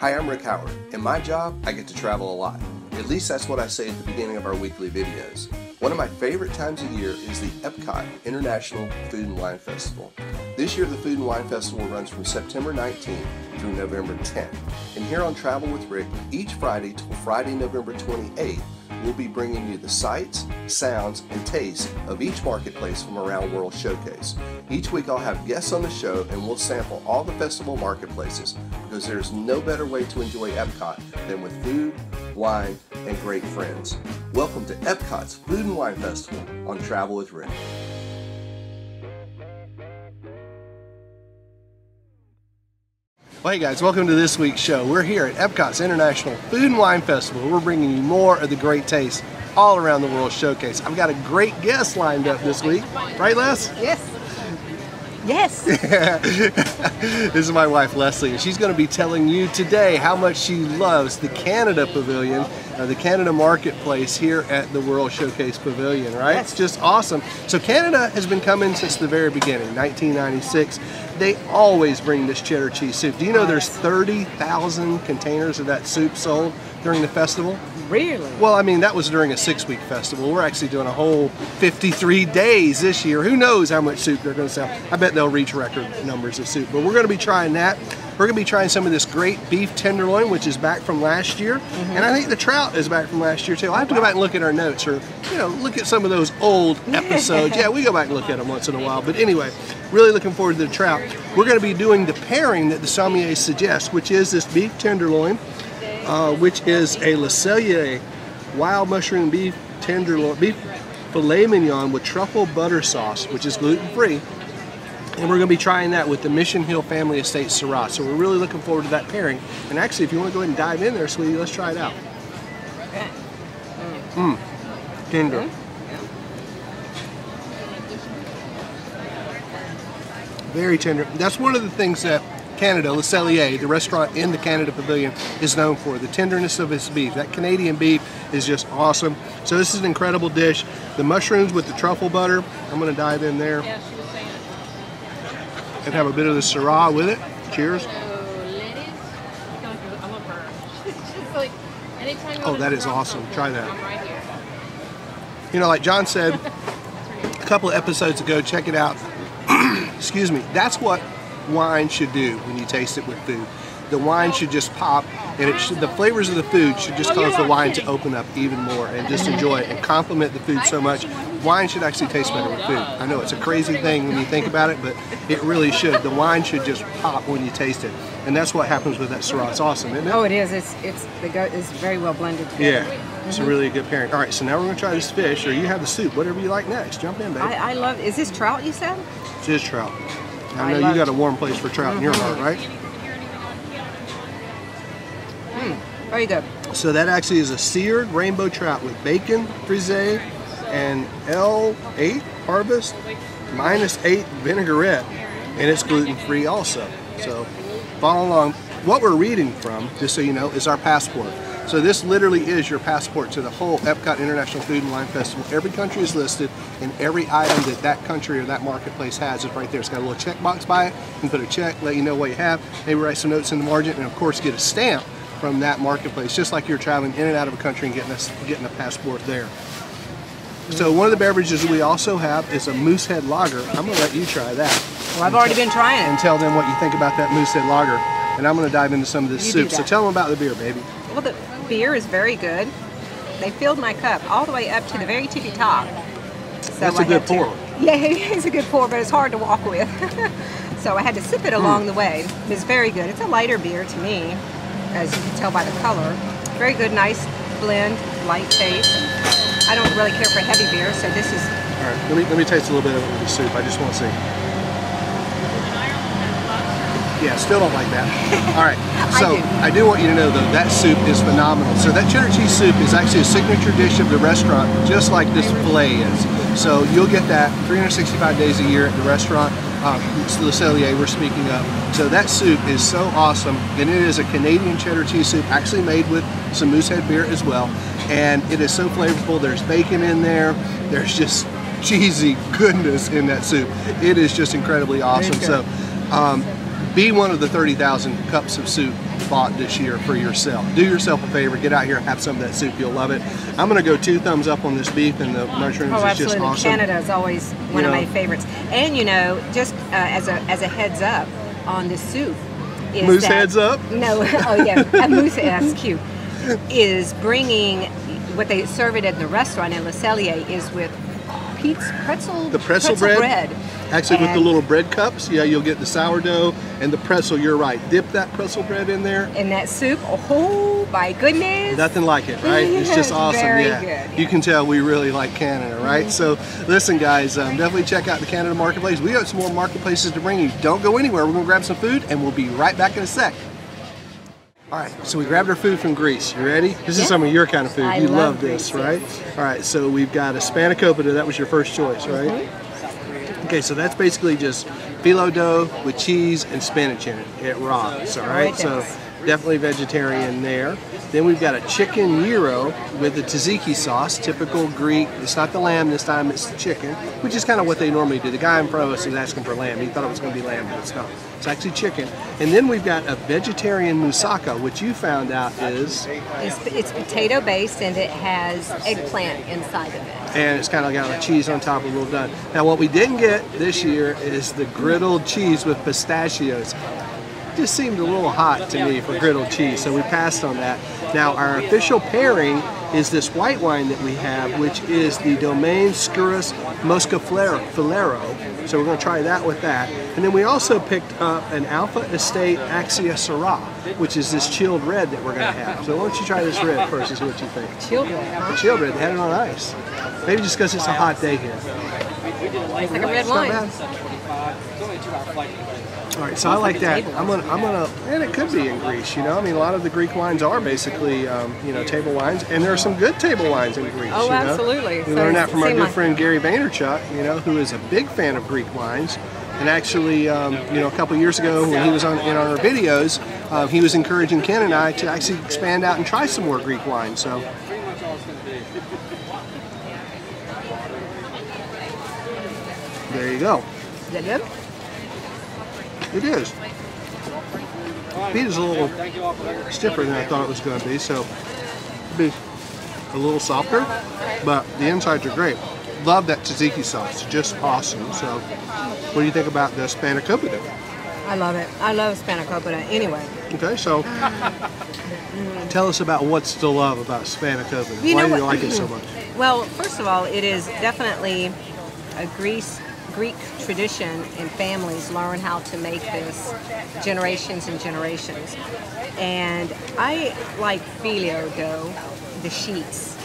Hi, I'm Rick Howard. In my job, I get to travel a lot. At least that's what I say at the beginning of our weekly videos. One of my favorite times of year is the Epcot International Food and Wine Festival. This year the Food and Wine Festival runs from September 19th through November 10th. And here on Travel with Rick, each Friday till Friday, November 28th, we'll be bringing you the sights, sounds, and tastes of each marketplace from around World Showcase. Each week I'll have guests on the show and we'll sample all the festival marketplaces because there's no better way to enjoy Epcot than with food, wine, and great friends. Welcome to Epcot's Food and Wine Festival on Travel with Rick. Well, hey guys, welcome to this week's show. We're here at Epcot's International Food and Wine Festival. We're bringing you more of the great tastes all around the World Showcase. I've got a great guest lined up this week. Right, Les? Yes. Yes. This is my wife, Leslie, and she's going to be telling you today how much she loves the Canada Pavilion, the Canada Marketplace here at the World Showcase Pavilion, right? Yes. It's just awesome. So Canada has been coming since the very beginning, 1996. They always bring this cheddar cheese soup. Do you know there's 30,000 containers of that soup sold during the festival? Really? Well, I mean, that was during a 6-week festival. We're actually doing a whole 53 days this year. Who knows how much soup they're going to sell? I bet they'll reach record numbers of soup. But we're going to be trying that. We're going to be trying some of this great beef tenderloin, which is back from last year. And I think the trout is back from last year, too. I have to go back and look at our notes or, you know, look at some of those old episodes. Yeah, we go back and look at them once in a while. But anyway, really looking forward to the trout. We're going to be doing the pairing that the sommelier suggests, which is this beef tenderloin, which is a Le Cellier wild mushroom beef tenderloin, beef filet mignon with truffle butter sauce, which is gluten-free. And we're going to be trying that with the Mission Hill Family Estate Syrah. So we're really looking forward to that pairing. And actually, if you want to go ahead and dive in there, sweetie, let's try it out. Tender. Very tender. That's one of the things that Canada, Le Cellier, the restaurant in the Canada Pavilion, is known for. The tenderness of its beef. That Canadian beef is just awesome. So this is an incredible dish. The mushrooms with the truffle butter, I'm going to dive in there and have a bit of the Syrah with it. Cheers. Oh, that is awesome. Try that. You know, like John said a couple of episodes ago, check it out. Excuse me. That's what wine should do when you taste it with food. The wine should just pop, and the flavors of the food should just cause the wine to open up even more and just enjoy it and complement the food so much. Wine should actually taste better with food. I know it's a crazy thing when you think about it, but it really should. The wine should just pop when you taste it, and that's what happens with that Syrah. It's awesome, isn't it? Oh, it is. It's very well blended together. Yeah, it's a really good pairing. All right, so now we're gonna try this fish, or you have the soup, whatever you like next. Jump in, baby. I love. Is this trout you said? It is trout. I know you got a warm place for trout in your heart, right? Very good. So that actually is a seared rainbow trout with bacon, frisee, and L8 harvest -8 vinaigrette, and it's gluten-free also. So follow along. What we're reading from, just so you know, is our passport. So this literally is your passport to the whole Epcot International Food and Wine Festival. Every country is listed, and every item that that country or that marketplace has is right there. It's got a little check box by it. You can put a check, let you know what you have, maybe write some notes in the margin, and of course get a stamp from that marketplace, just like you're traveling in and out of a country and getting a passport there. So one of the beverages we also have is a Moosehead Lager. I'm going to let you try that. Well, I've already been trying it. And tell them what you think about that Moosehead Lager. And I'm going to dive into some of this soup. So tell them about the beer, baby. Well, the beer is very good. They filled my cup all the way up to the very tippy top. So that's a good pour. Yeah, it is a good pour, but it's hard to walk with. So I had to sip it along the way. It's very good. It's a lighter beer to me, as you can tell by the color. Very good, nice blend, light taste. I don't really care for heavy beer, so this is... All right, let me taste a little bit of it with the soup. I just want to see. Yeah, still don't like that. All right, so I do want you to know, though, that soup is phenomenal. So that cheddar cheese soup is actually a signature dish of the restaurant, just like this filet is. So you'll get that 365 days a year at the restaurant. It's Le Cellier we're speaking of. So that soup is so awesome, and it is a Canadian cheddar cheese soup, actually made with some Moosehead beer as well. And it is so flavorful. There's bacon in there. There's just cheesy goodness in that soup. It is just incredibly awesome. So be one of the 30,000 cups of soup bought this year for yourself. Do yourself a favor, get out here, have some of that soup, you'll love it. I'm gonna go 2 thumbs up on this beef and the mushrooms. Oh, it's just absolutely. awesome. Canada is always one of my favorites. And you know, just as a heads up on this soup, is Moose that, heads up? No, oh yeah, a moose that's cute. Is bringing what they serve it in the restaurant in Le Cellier is with pretzel bread. Actually, with the little bread cups, yeah, you'll get the sourdough and the pretzel. You're right. Dip that pretzel bread in there. And that soup, oh my goodness. Nothing like it, right? It's just awesome. Very yeah. good. You can tell we really like Canada, right? So listen, guys, definitely check out the Canada Marketplace. We got some more marketplaces to bring you. Don't go anywhere. We're going to grab some food, and we'll be right back in a sec. All right, so we grabbed our food from Greece. You ready? This is some of your kind of food. You love this, right? All right, so we've got a spanakopita. That was your first choice, right? Okay, so that's basically just phyllo dough with cheese and spinach in it. It rocks, all right? So definitely vegetarian there. Then we've got a chicken gyro with the tzatziki sauce, typical Greek. It's not the lamb this time, it's the chicken, which is kind of what they normally do. The guy in front of us was asking for lamb. He thought it was going to be lamb, but it's not. It's actually chicken. And then we've got a vegetarian moussaka, which you found out is? It's potato based and it has eggplant inside of it. And it's kind of got a cheese on top, a little done. Now what we didn't get this year is the griddled cheese with pistachios. It just seemed a little hot to me for griddled cheese, so we passed on that. Now our official pairing is this white wine that we have, which is the Domaine Scuris Moscafilero. So we're going to try that with that. And then we also picked up an Alpha Estate Axia Syrah, which is this chilled red that we're going to have. So why don't you try this red first and see what you think. Chilled red. The chilled red, they had it on ice. Maybe just because it's a hot day here. It's like a red wine. All right, so I like that. I'm gonna, and it could be in Greece, you know. I mean, a lot of the Greek wines are basically, you know, table wines, and there are some good table wines in Greece. Oh, you know? absolutely. We learned that from our good friend Gary Vaynerchuk, you know, who is a big fan of Greek wines. And actually, you know, a couple years ago when he was in our videos, he was encouraging Ken and I to actually expand out and try some more Greek wine. So. There you go. Is that good? It is. Meat is a little stiffer than I thought it was going to be, so it'll be a little softer, but the insides are great. Love that tzatziki sauce, just awesome. So, what do you think about the spanakopita? I love it. I love spanakopita anyway. Okay, so tell us about what's to love about spanakopita. Why do you like it so much? Well, first of all, it is definitely a Greek tradition, and families learn how to make this generations and generations. And I like phyllo dough, the sheets.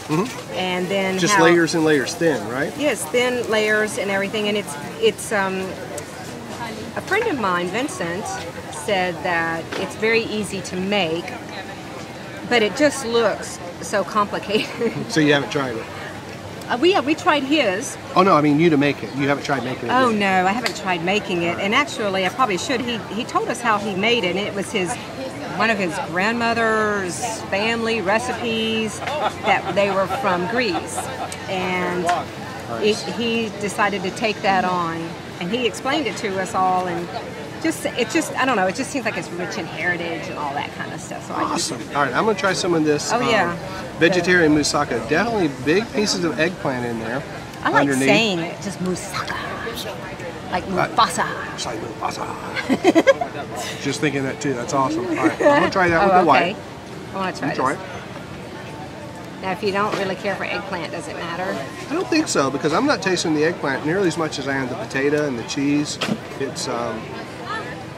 And then just layers and layers, thin, right? Yes, thin layers and everything. And it's a friend of mine, Vincent, said that it's very easy to make, but it just looks so complicated. So you haven't tried it? We tried his. Oh no, I mean you to make it. You haven't tried making it. Oh no, I haven't tried making it. And actually, I probably should. He told us how he made it, and it was one of his grandmother's family recipes that they were from Greece, and he decided to take that on, and he explained it to us all, and I don't know, it just seems like it's rich in heritage and all that kind of stuff. So awesome. All right, I'm going to try some of this vegetarian moussaka. Definitely big pieces of eggplant in there. I like saying it, just moussaka. Like Mufasa. It's like Mufasa. Just thinking that too, that's awesome. All right, I'm going to try that with the white. I want to try it. Now, if you don't really care for eggplant, does it matter? I don't think so, because I'm not tasting the eggplant nearly as much as I am the potato and the cheese. It's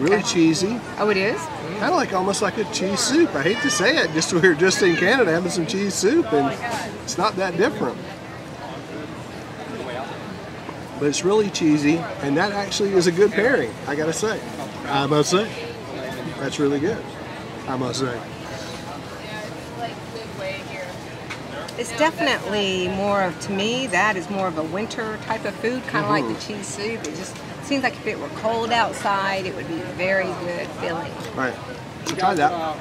really cheesy. Oh, it is? Kind of like almost like a cheese soup. I hate to say it, we were just in Canada having some cheese soup, and it's not that different. But it's really cheesy, and that actually is a good pairing, I gotta say. I must say. That's really good, I must say. It's definitely more of, to me, that is more of a winter type of food, kind of like the cheese soup. It just seems like if it were cold outside, it would be very good filling. Right. So try that.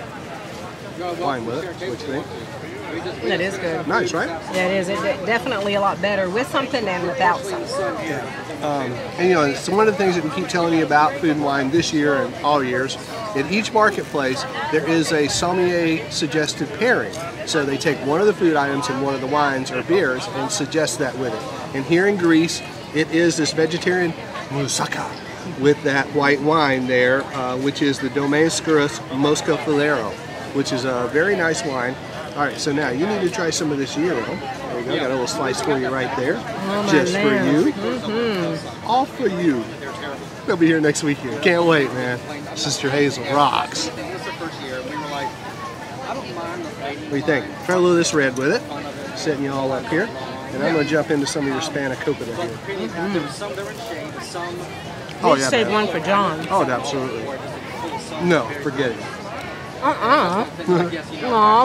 Wine with it. What you think? That is good. Nice, right? Yeah, it is. It's definitely a lot better with something than without something. Yeah. And you know, it's one of the things that we keep telling you about Food and Wine this year and all years At each marketplace, there is a sommelier suggested pairing. So they take one of the food items and one of the wines or beers and suggest that with it. And here in Greece, it is this vegetarian moussaka with that white wine there, which is the Domescuros Moscafilero, which is a very nice wine. All right, so now you need to try some of this gyro. There you go, got a little slice for you right there. Oh, just for you. Mm-hmm. All for you. They'll be here next weekend. Can't wait, man. Sister Hazel rocks. What do you think? Try a little of this red with it. Setting you all up here. And I'm going to jump into some of your spanakopita here. Oh, yeah, save one for John. Oh, absolutely. No, forget it. Aw,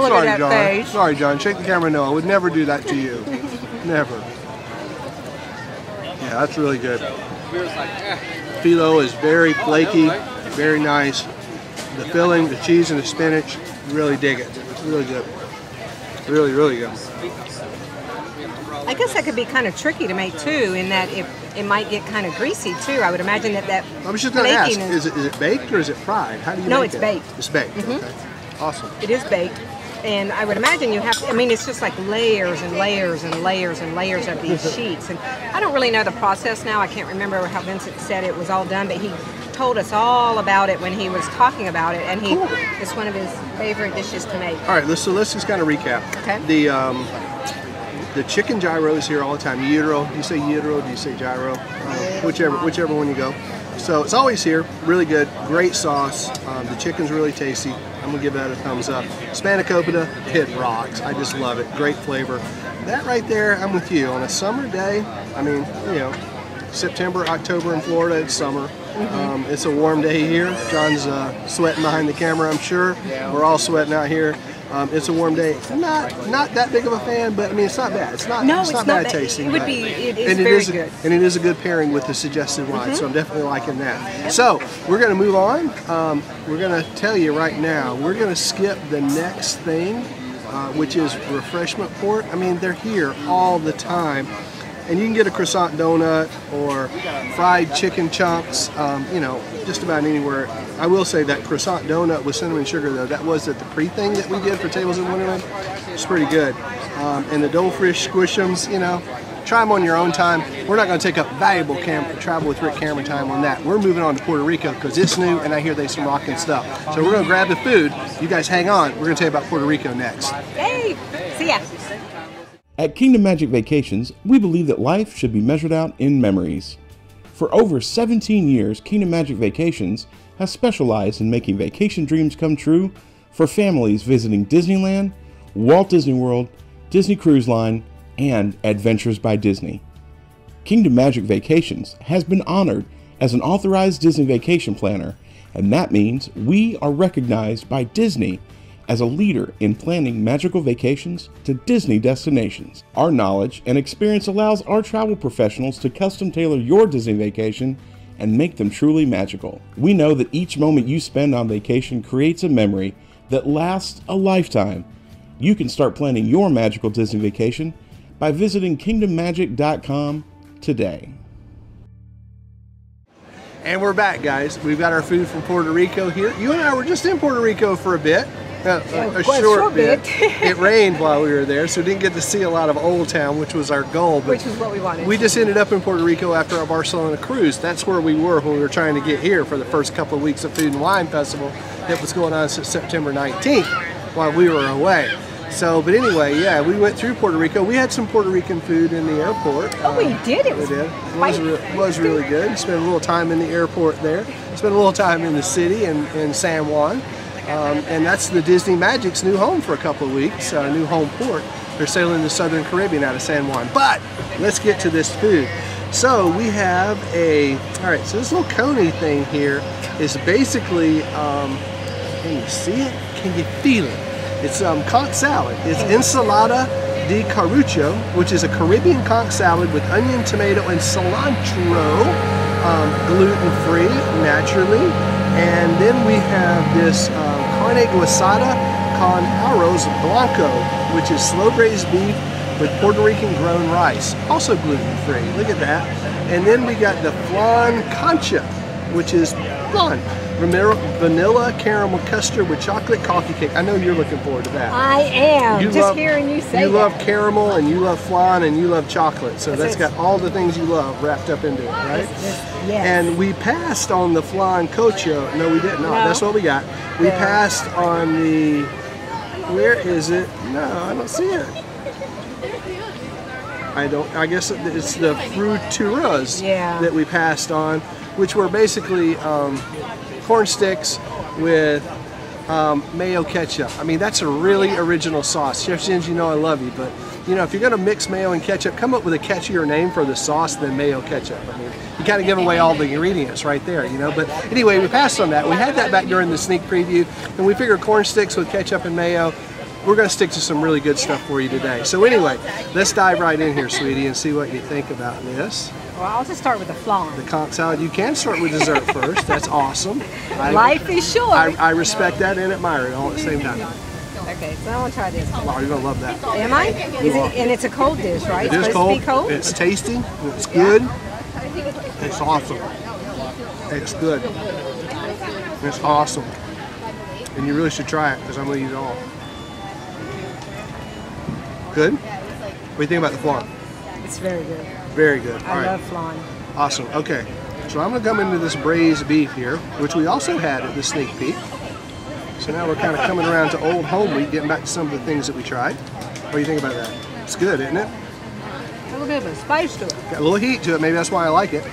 look Sorry, at that John. face. Sorry, John. Shake the camera. No, I would never do that to you. Never. Yeah, that's really good. Phyllo is very flaky, very nice. The filling, the cheese, and the spinach, really dig it. It's really good. Really, really good. I guess that could be kind of tricky to make too, in that it might get kind of greasy too. I would imagine that I was just going to ask, is it baked or is it fried? How do you make it? No, it's baked. It's baked. Mm-hmm. Okay. Awesome. It is baked. And I would imagine you have to, I mean, it's just like layers and layers and layers and layers of these sheets. And I don't really know the process now. I can't remember how Vincent said it was all done, but he told us all about it when he was talking about it. And it's one of his favorite dishes to make. All right, let's just kind of recap. Okay. The chicken gyro is here all the time. Gyro, do you say gyro? Do you say gyro? Whichever one you go. So it's always here, really good, great sauce. The chicken's really tasty. I'm gonna give that a thumbs up. Spanakopita, it rocks. I just love it, great flavor. That right there, I'm with you. On a summer day, I mean, you know, September, October in Florida, it's summer. It's a warm day here. John's sweating behind the camera, I'm sure. We're all sweating out here. It's a warm day. Not that big of a fan, but I mean, it's not bad. It's not bad tasting. It would be. It is very good. And it is a good pairing with the suggested wine, so I'm definitely liking that. So we're going to move on. We're going to tell you right now, we're going to skip the next thing, which is refreshment port. I mean, they're here all the time. And you can get a croissant donut or fried chicken chunks, you know, just about anywhere. I will say that croissant donut with cinnamon sugar, though, that was at the pre-thing that we did for Tables in Wonderland. It's pretty good. And the Dollfish Squish'ems, you know, try them on your own time. We're not going to take up valuable travel with Rick camera time on that. We're moving on to Puerto Rico because it's new and I hear there's some rocking stuff. So we're going to grab the food. You guys hang on. We're going to tell you about Puerto Rico next. Hey, see ya. At Kingdom Magic Vacations, we believe that life should be measured out in memories. For over 17 years, Kingdom Magic Vacations has specialized in making vacation dreams come true for families visiting Disneyland, Walt Disney World, Disney Cruise Line, and Adventures by Disney. Kingdom Magic Vacations has been honored as an authorized Disney vacation planner, and that means we are recognized by Disney as a leader in planning magical vacations to Disney destinations. Our knowledge and experience allows our travel professionals to custom tailor your Disney vacation and make them truly magical. We know that each moment you spend on vacation creates a memory that lasts a lifetime. You can start planning your magical Disney vacation by visiting kingdommagic.com today. And we're back, guys. We've got our food from Puerto Rico here. You and I were just in Puerto Rico for a bit. A short bit. It rained while we were there, so we didn't get to see a lot of Old Town, which was our goal. But which is what we wanted. We just ended up in Puerto Rico after our Barcelona cruise. That's where we were when we were trying to get here for the first couple of weeks of Food and Wine Festival that was going on since September 19th while we were away. So, but anyway, yeah, we went through Puerto Rico. We had some Puerto Rican food in the airport. Oh, we did? It was really good. Spent a little time in the airport there. Spent a little time in the city in San Juan. And that's the Disney Magic's new home for a couple of weeks, new home port. They're sailing the Southern Caribbean out of San Juan. But let's get to this food. So we have all right, so this little coney thing here is basically, can you see it? Can you feel it? It's conch salad. It's ensalada de carucho, which is a Caribbean conch salad with onion, tomato, and cilantro, gluten-free, naturally. And then we have this carne guisada con arroz blanco, which is slow-braised beef with Puerto Rican grown rice, also gluten-free. Look at that. And then we got the flan concha, which is flan. vanilla caramel custard with chocolate coffee cake. I know you're looking forward to that. I am. Hearing you say that. You love caramel and you love flan and you love chocolate. So that's got all the things you love wrapped up into it, right? Yes. And we passed on the flan cocho. No, we didn't. No, that's what we got. We passed on the, where is it? No, I don't see it. I guess it's the fruituras that we passed on, which were basically corn sticks with mayo ketchup. I mean, that's a really original sauce. Chef Jens, you know I love you, but you know, if you're gonna mix mayo and ketchup, come up with a catchier name for the sauce than mayo ketchup. I mean, you kind of give away all the ingredients right there, you know. But anyway, we passed on that. We had that back during the sneak preview, and we figured corn sticks with ketchup and mayo. We're going to stick to some really good stuff for you today. So anyway, let's dive right in here, sweetie, and see what you think about this. Well, I'll just start with the flan. The conch salad. You can start with dessert first. That's awesome. Life is short. I respect that and admire it all at the same time. Okay, so I want to try this. Wow, you're going to love that. Am I? And it's a cold dish, right? It is cold. It's tasty. It's good. It's awesome. It's good. It's awesome. And you really should try it because I'm going to eat it all. Good? What do you think about the flan? It's very good. Very good. I love flan. Awesome. Okay. So I'm going to come into this braised beef here, which we also had at the sneak peek. So now we're kind of coming around to old home week, getting back to some of the things that we tried. What do you think about that? It's good, isn't it? A little bit of a spice to it. Got a little heat to it. Maybe that's why I like it.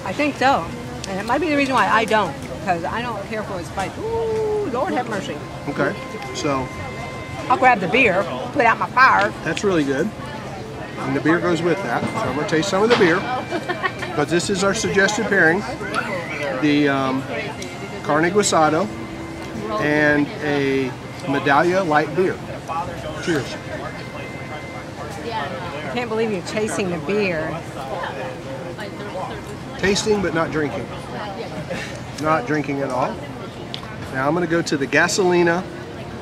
I think so. And it might be the reason why I don't, because I don't care for a spice. Ooh, Lord have mercy. Okay. So I'll grab the beer, put out my fire. That's really good. And the beer goes with that. So I'm going to taste some of the beer. But this is our suggested pairing. The carne guisado and a Medallia light beer. Cheers. I can't believe you're chasing the beer. Tasting but not drinking. Not drinking at all. Now I'm going to go to the Gasolina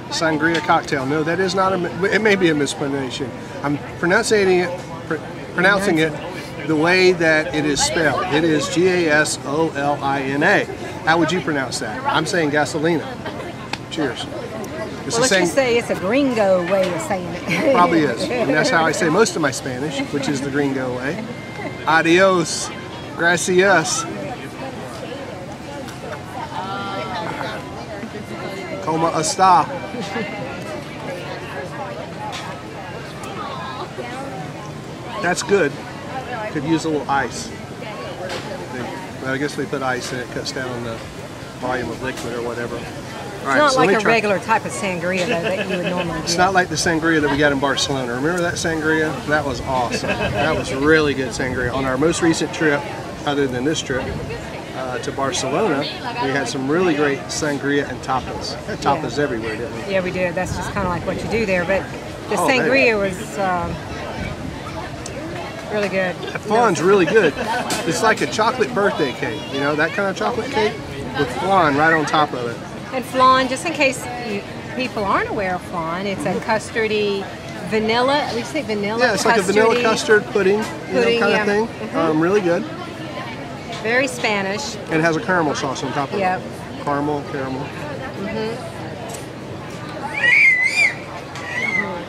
Sangria cocktail. No, that is not it may be a mispronunciation. I'm pronouncing it the way that it is spelled. It is Gasolina. How would you pronounce that? I'm saying Gasolina. Cheers. Well, let's just say it's a gringo way of saying it. It probably is. And that's how I say most of my Spanish, which is the gringo way. Adios. Gracias. Como está? That's good. Could use a little ice. But I guess they put ice in it, cuts down the volume of liquid or whatever. It's not like a regular type of sangria though that you would normally get. It's not like the sangria that we got in Barcelona. Remember that sangria? That was awesome. That was really good sangria. On our most recent trip, other than this trip, to Barcelona, we had some really great sangria and tapas. We had tapas everywhere, didn't we? Yeah, we did. That's just kind of like what you do there. But the sangria was really good. That flan's really good. It's like a chocolate birthday cake, you know, that kind of chocolate cake with flan right on top of it. And flan, just in case people aren't aware of flan, it's a custardy vanilla. We say vanilla. Yeah, it's like a vanilla custard pudding, kind of thing. Mm-hmm. Really good. Very Spanish. And it has a caramel sauce on top of it. Caramel.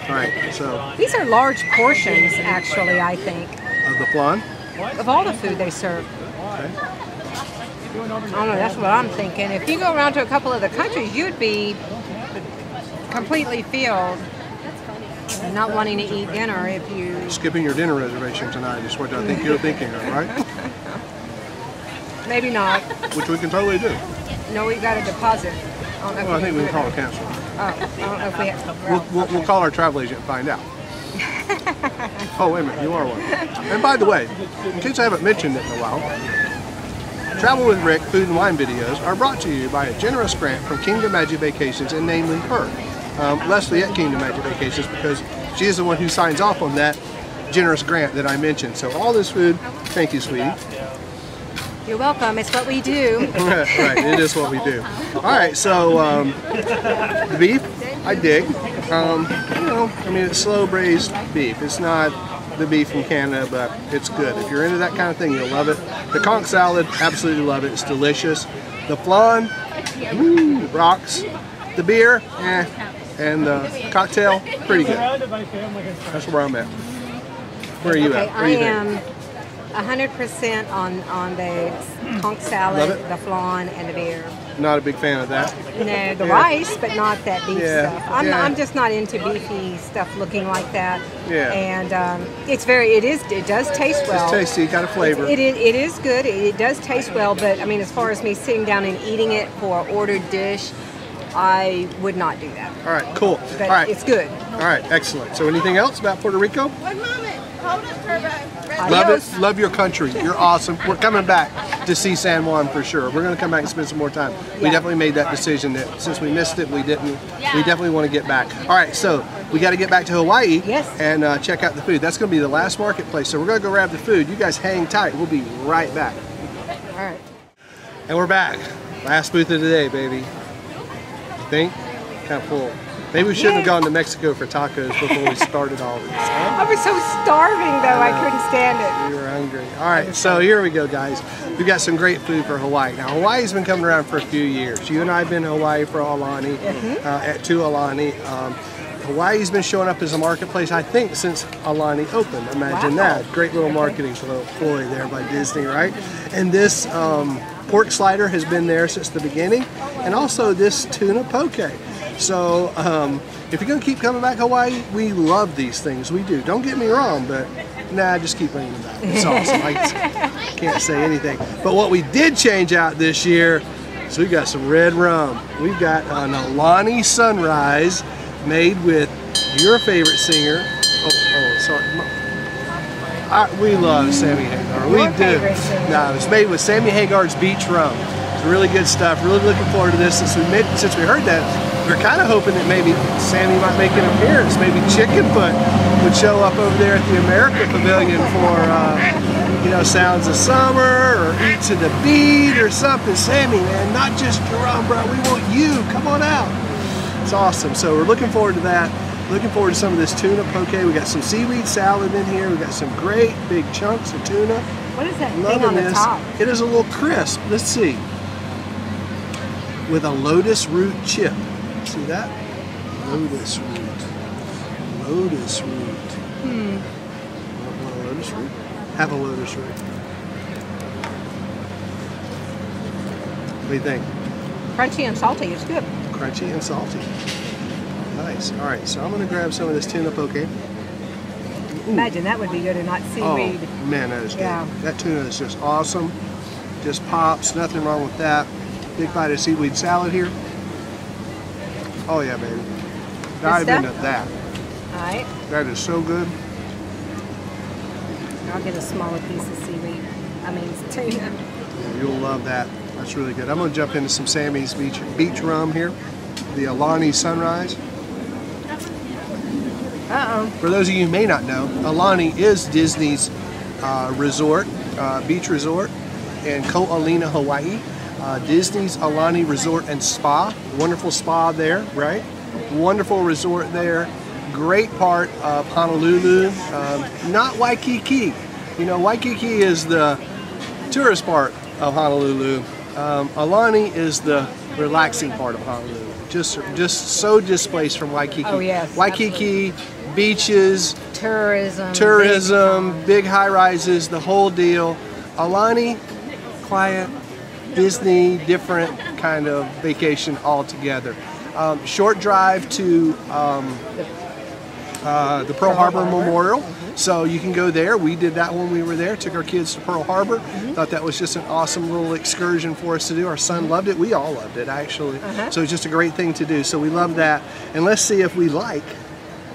All right, so these are large portions, actually. I think of the flan. Of all the food they serve. Okay. I don't know. That's what I'm thinking. If you go around to a couple of the countries, you'd be completely filled, and not wanting to eat dinner if you skipping your dinner reservation tonight is what I think you're thinking of, right? Maybe not. Which we can totally do. No, we've got a deposit. I think we can call it cancel. Oh, I don't know if we have. We'll call our travel agent and find out. Oh, wait a minute, you are one. And by the way, in case I haven't mentioned it in a while, Travel with Rick food and wine videos are brought to you by a generous grant from Kingdom Magic Vacations, and namely her, Leslie at Kingdom Magic Vacations, because she is the one who signs off on that generous grant that I mentioned. So all this food, thank you, sweetie. You're welcome. It's what we do. Right, it is what we do. All right, so the beef, I dig. You know, I mean, it's slow braised beef. It's not the beef from Canada, but it's good. If you're into that kind of thing, you'll love it. The conch salad, absolutely love it. It's delicious. The flan, rocks. The beer, and the cocktail, pretty good. That's where I'm at. Where are you at? I am 100% on the conch salad, the flan, and the beer. Not a big fan of that. No, the rice, but not that beef stuff. I'm just not into beefy stuff looking like that. Yeah. And it does taste well. It's tasty, got a flavor. It is good. It does taste well, but I mean, as far as me sitting down and eating it for an ordered dish, I would not do that. All right, cool. But all right, it's good. All right, excellent. So, anything else about Puerto Rico? One moment. Hold it, Turbo. Love it. Love your country. You're awesome. We're coming back to see San Juan for sure. We're going to come back and spend some more time. We definitely made that decision that since we missed it, we definitely want to get back. All right, so we got to get back to Hawaii and check out the food. That's going to be the last marketplace. So we're going to go grab the food. You guys hang tight. We'll be right back. All right. And we're back. Last booth of the day, baby. Think? Kind of full. Maybe we shouldn't have gone to Mexico for tacos before we started all this. I was so starving though, I couldn't stand it. We were hungry. All right, so here we go, guys. We've got some great food for Hawaii. Now, Hawaii's been coming around for a few years. You and I have been to Hawaii for Aulani, at Aulani. Hawaii's been showing up as a marketplace, I think, since Aulani opened. Imagine that. Great little marketing ploy there by Disney, right? And this pork slider has been there since the beginning, and also this tuna poke. So if you're going to keep coming back to Hawaii, we love these things. We do. Don't get me wrong, but nah, just keep bringing them back. It's awesome. I can't say anything. But what we did change out this year is we got some red rum. We've got an Aulani Sunrise made with your favorite singer. Oh, sorry. We love Sammy Hagar. We do. No, it's made with Sammy Hagar's Beach Rum. It's really good stuff. Really looking forward to this. Since we heard that, we're kind of hoping that maybe Sammy might make an appearance. Maybe Chickenfoot would show up over there at the America Pavilion for, Sounds of Summer or Eat to the Beat or something. Sammy, man, not just your rum, bro. We want you. Come on out. It's awesome. So we're looking forward to that. Looking forward to some of this tuna poke. We got some seaweed salad in here. We got some great big chunks of tuna. What is that thing on the top? It is a little crisp. Let's see. With a lotus root chip. See that? Lotus root. Lotus root. Want a lotus root? Have a lotus root. What do you think? Crunchy and salty. It's good. Crunchy and salty. Nice. All right, so I'm going to grab some of this tuna poke. Imagine that would be good and not seaweed. Oh, man, that is good. Yeah. That tuna is just awesome. Just pops. Nothing wrong with that. Big bite of seaweed salad here. Oh, yeah, baby. Dive into that. All right. That is so good. I'll get a smaller piece of seaweed. Tuna. You'll love that. That's really good. I'm going to jump into some Sammy's beach rum here. The Aulani Sunrise. For those of you who may not know, Aulani is Disney's resort, beach resort in Ko'olina, Hawaii. Disney's Aulani Resort and Spa. Wonderful spa there, right? Wonderful resort there. Great part of Honolulu. Not Waikiki. Waikiki is the tourist part of Honolulu. Aulani is the relaxing part of Honolulu. Just so displaced from Waikiki. Oh, yes. Waikiki, beaches, tourism, big high-rises, the whole deal. Aulani, quiet, Disney, different kind of vacation altogether. Short drive to the Pearl Harbor Memorial. So you can go there. We did that when we were there. Took our kids to Pearl Harbor. Thought that was just an awesome little excursion for us to do. Our son loved it. We all loved it, actually. So it's just a great thing to do. So we love that. And let's see if we like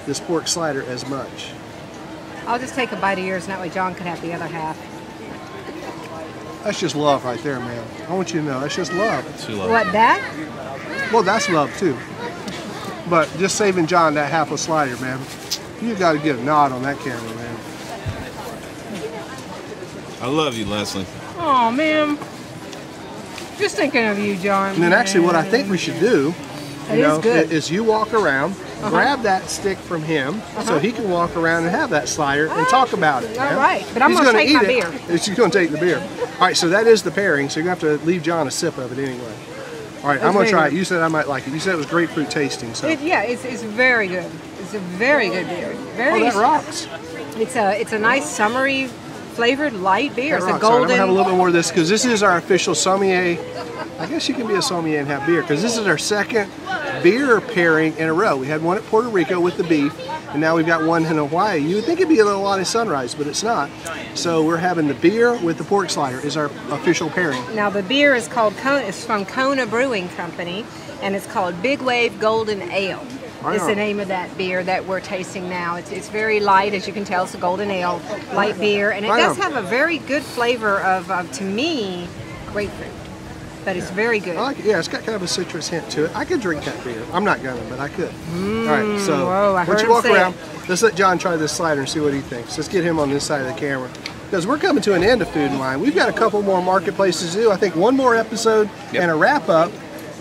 this pork slider as much. I'll just take a bite of yours, and that way John can have the other half. That's just love right there, man. I want you to know, that's just love. What, that? Well, that's love, too. But just saving John that half a slider, man. You got to get a nod on that camera, man. I love you, Leslie. Oh, man. Just thinking of you, John. And then actually what I think we should do It is good. Is you walk around, grab that stick from him, so he can walk around and have that slider and talk about it. All right, but I'm going to take my beer. She's going to take the beer. All right, so that is the pairing, so you're going to have to leave John a sip of it anyway. All right, I'm going to try it. You said I might like it. You said it was grapefruit tasting. So. Yeah, it's very good. It's a very good beer. Very. Oh, that rocks. It's a nice summery flavored light beer. It's a golden. Right, I'm going to have a little bit more of this because this is our official sommelier. I guess you can be a sommelier and have beer because this is our second beer pairing in a row. We had one at Puerto Rico with the beef, and now we've got one in Hawaii. You would think it'd be a little Alani Sunrise, but it's not. So we're having the beer with the pork slider is our official pairing. Now the beer is called it's from Kona Brewing Company, and it's called Big Wave Golden Ale. It's the name of that beer that we're tasting now. It's very light, as you can tell. It's a golden ale, light beer, and it does have a very good flavor of to me, grapefruit. But it's very good. I like it. Yeah, it's got kind of a citrus hint to it. I could drink that beer. I'm not gonna, but I could. All right, so once you walk around, let's let John try this slider and see what he thinks. Let's get him on this side of the camera. Because we're coming to an end of Food and Wine. We've got a couple more marketplaces to do. I think one more episode and a wrap up,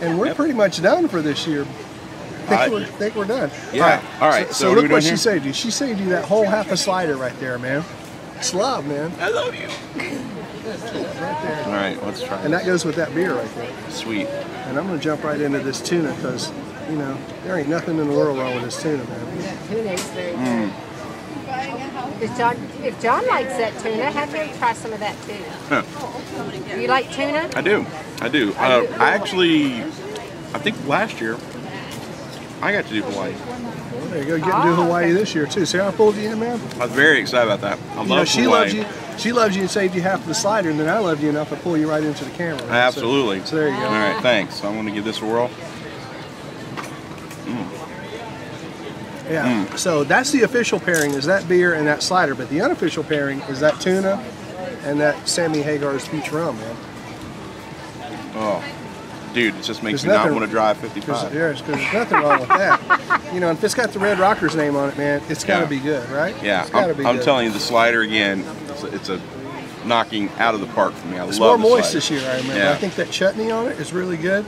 and we're pretty much done for this year. I think we're done. Yeah. All right. So look what she saved you. She saved you that whole half a slider right there, man. It's love, man. I love you. Right there. All right, let's try it. And that goes with that beer right there. Sweet. And I'm going to jump right into this tuna because, you know, there ain't nothing in the world wrong with this tuna, man. Yeah, tuna is very good. If John likes that tuna, have him try some of that too. Huh. You like tuna? I do. I think last year I got to do Hawaii. Well, there you go. Getting to do Hawaii this year too. See how I pulled you in, man? I was very excited about that. I love she Hawaii. loves you. She loves you and saved you half of the slider, and then I loved you enough to pull you right into the camera. Right? Absolutely. So there you go. All right, thanks. So I'm going to give this a whirl. Yeah. So that's the official pairing, is that beer and that slider. But the unofficial pairing is that tuna and that Sammy Hagar's peach rum, man. Oh, dude, it just makes me not want to drive 55. There's nothing wrong with that. You know, if it's got the Red Rocker's name on it, man, it's got to be good, right? Yeah, it's gotta be I'm good. telling you, the slider again, it's a knocking out of the park for me. It's love more moist slider. this year, I remember. Yeah. I think that chutney on it is really good.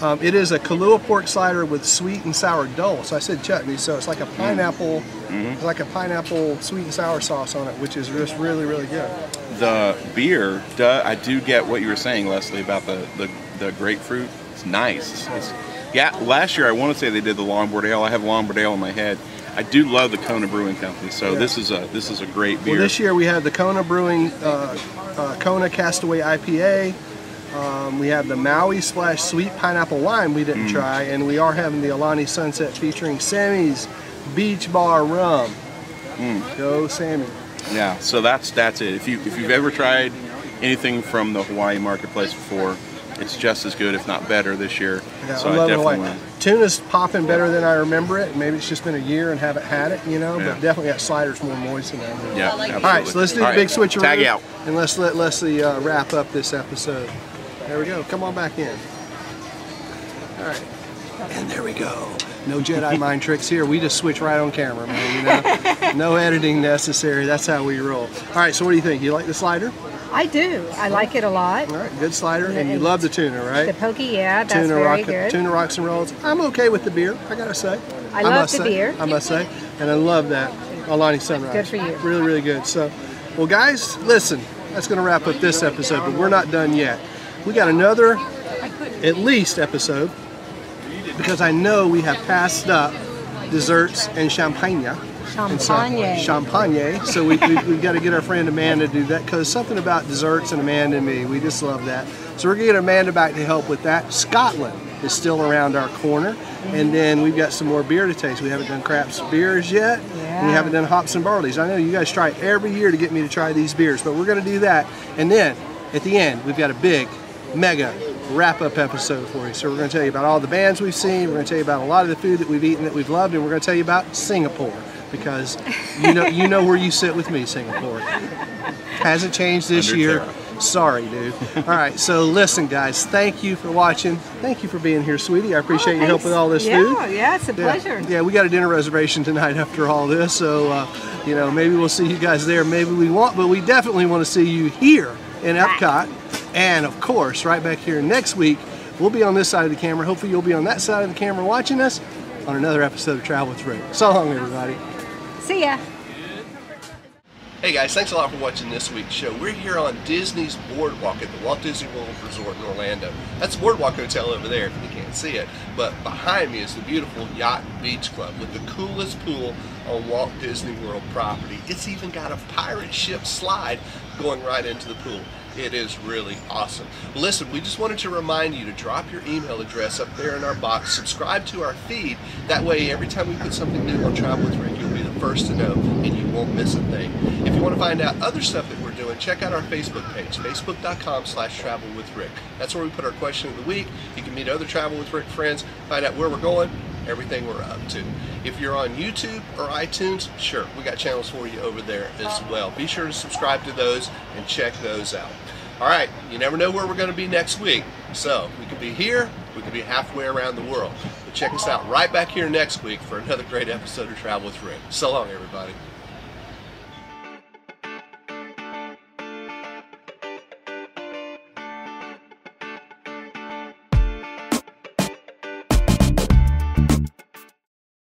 It is a Kahlua pork slider with sweet and sour dole. So I said chutney, so it's like a pineapple, it's like a pineapple sweet and sour sauce on it, which is just really, really good. The beer, I do get what you were saying, Leslie, about the grapefruit. It's nice. Yeah, last year I want to say they did the Longboard Ale. I have Longboard Ale in my head. I do love the Kona Brewing Company, so this is a great beer. Well, this year we had the Kona Brewing Kona Castaway IPA. We have the Maui Splash Sweet Pineapple Wine we didn't try, and we are having the Alani Sunset featuring Sammy's Beach Bar Rum. Go Sammy. Yeah, so that's it. If you've ever tried anything from the Hawaii marketplace before, it's just as good, if not better, this year. Yeah, so I love definitely Hawaii. Tuna's popping better than I remember it. Maybe it's just been a year and haven't had it, you know, but definitely that slider's more moist than that. Yeah, absolutely. All right, so let's do the big switcheroo. Tag out. And let's let Leslie wrap up this episode. There we go. Come on back in. All right. And there we go. No Jedi mind tricks here. We just switch right on camera, man. You know? No editing necessary. That's how we roll. All right, so what do you think? You like the slider? I do. I like it a lot. All right, good slider. And you love the tuna, right? The pokey, yeah, that's very good. Tuna rocks and rolls. I'm okay with the beer, I gotta say. I love the beer. I must say. And I love that Alani Sunrise. Good for you. Really, really good. So, well, guys, listen. That's going to wrap up this episode, but we're not done yet. We got another, at least, episode, because I know we have passed up desserts and champagne. Champagne. So we've got to get our friend Amanda to do that, because something about desserts and Amanda and me, we just love that. So we're going to get Amanda back to help with that. Scotland is still around our corner. And then we've got some more beer to taste. We haven't done craft beers yet. And we haven't done hops and barleys. I know you guys try every year to get me to try these beers, but we're going to do that. And then at the end, we've got a big, mega wrap-up episode for you. So we're going to tell you about all the bands we've seen. We're going to tell you about a lot of the food that we've eaten that we've loved, and we're going to tell you about Singapore, because you know where you sit with me, Singapore. Hasn't changed this year. Sorry, dude. All right, so listen, guys, thank you for watching. Thank you for being here, sweetie. I appreciate your help with all this food. Yeah, it's a pleasure. Yeah, we got a dinner reservation tonight after all this, so, you know, maybe we'll see you guys there. Maybe we won't, but we definitely want to see you here in Epcot. And, of course, right back here next week We'll be on this side of the camera. Hopefully you'll be on that side of the camera watching us on another episode of Travel with Rick. So long, everybody. See ya. Hey guys, thanks a lot for watching this week's show. We're here on Disney's Boardwalk at the Walt Disney World Resort in Orlando. That's the Boardwalk Hotel over there if you can't see it. But behind me is the beautiful Yacht and Beach Club with the coolest pool on Walt Disney World property. It's even got a pirate ship slide going right into the pool. It is really awesome. Listen, we just wanted to remind you to drop your email address up there in our box. Subscribe to our feed. That way, every time we put something new on Travel with Rick, you'll be the first to know, and you won't miss a thing. If you want to find out other stuff that we're doing, check out our Facebook page, facebook.com/travelwithrick. That's where we put our question of the week. You can meet other Travel with Rick friends, find out where we're going, everything we're up to. If you're on YouTube or iTunes, sure, we got channels for you over there as well. Be sure to subscribe to those and check those out. All right, you never know where we're going to be next week. So we could be here, we could be halfway around the world. But check us out right back here next week for another great episode of Travel with Rick. So long, everybody.